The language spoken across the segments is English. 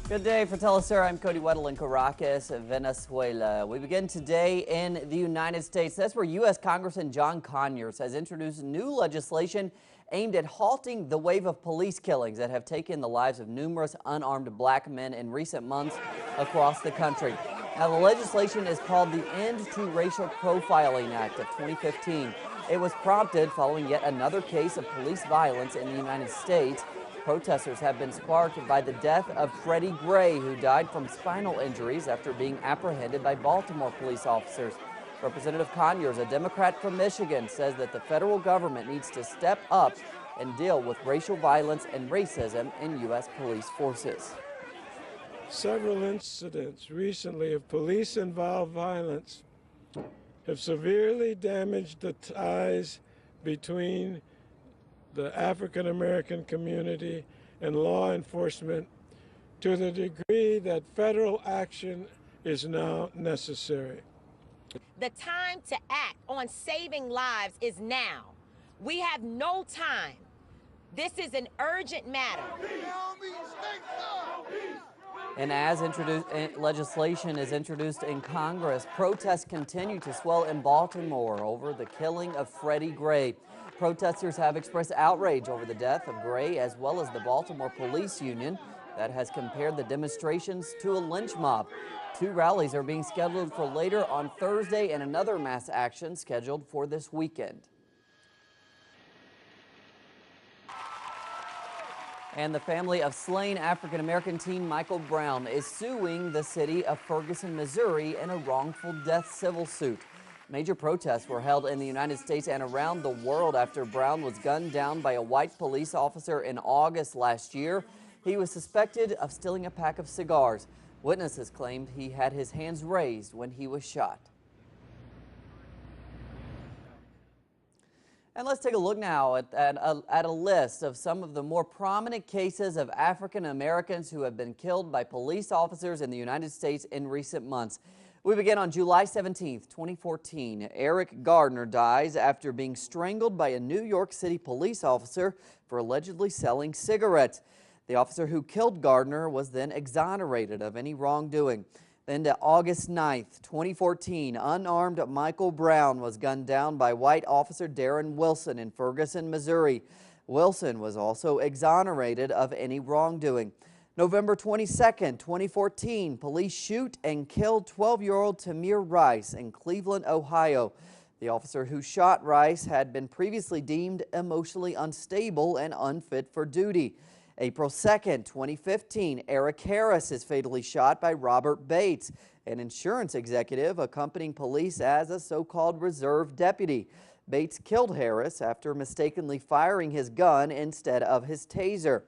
Good day for Telesur. I'm Cody Weddle in Caracas, Venezuela. We begin today in the United States. That's where U.S. Congressman John Conyers has introduced new legislation aimed at halting the wave of police killings that have taken the lives of numerous unarmed black men in recent months across the country. Now, the legislation is called the End to Racial Profiling Act of 2015. It was prompted following yet another case of police violence in the United States. Protesters have been sparked by the death of Freddie Gray, who died from spinal injuries after being apprehended by Baltimore police officers. Representative Conyers, a Democrat from Michigan, says that the federal government needs to step up and deal with racial violence and racism in U.S. police forces. Several incidents recently of police-involved violence have severely damaged the ties between the African American community and law enforcement to the degree that federal action is now necessary. The time to act on saving lives is now. We have no time. This is an urgent matter. And as legislation is introduced in Congress, protests continue to swell in Baltimore over the killing of Freddie Gray. Protesters have expressed outrage over the death of Gray, as well as the Baltimore Police Union that has compared the demonstrations to a lynch mob. Two rallies are being scheduled for later on Thursday and another mass action scheduled for this weekend. And the family of slain African-American teen Michael Brown is suing the city of Ferguson, Missouri in a wrongful death civil suit. Major protests were held in the United States and around the world after Brown was gunned down by a white police officer in August last year. He was suspected of stealing a pack of cigars. Witnesses claimed he had his hands raised when he was shot. And let's take a look now at a list of some of the more prominent cases of African Americans who have been killed by police officers in the United States in recent months. We begin on July 17, 2014. Eric Gardner dies after being strangled by a New York City police officer for allegedly selling cigarettes. The officer who killed Gardner was then exonerated of any wrongdoing. Then to August 9, 2014, unarmed Michael Brown was gunned down by white officer Darren Wilson in Ferguson, Missouri. Wilson was also exonerated of any wrongdoing. November 22, 2014, police shoot and kill 12-year-old Tamir Rice in Cleveland, Ohio. The officer who shot Rice had been previously deemed emotionally unstable and unfit for duty. April 2, 2015, Eric Harris is fatally shot by Robert Bates, an insurance executive accompanying police as a so-called reserve deputy. Bates killed Harris after mistakenly firing his gun instead of his taser.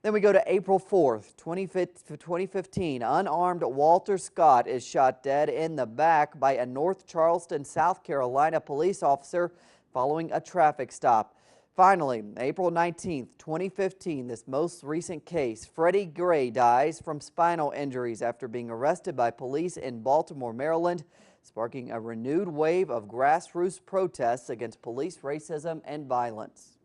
Then we go to April 4th, 2015. Unarmed Walter Scott is shot dead in the back by a North Charleston, South Carolina police officer following a traffic stop. Finally, April 19th, 2015, this most recent case, Freddie Gray dies from spinal injuries after being arrested by police in Baltimore, Maryland, sparking a renewed wave of grassroots protests against police racism and violence.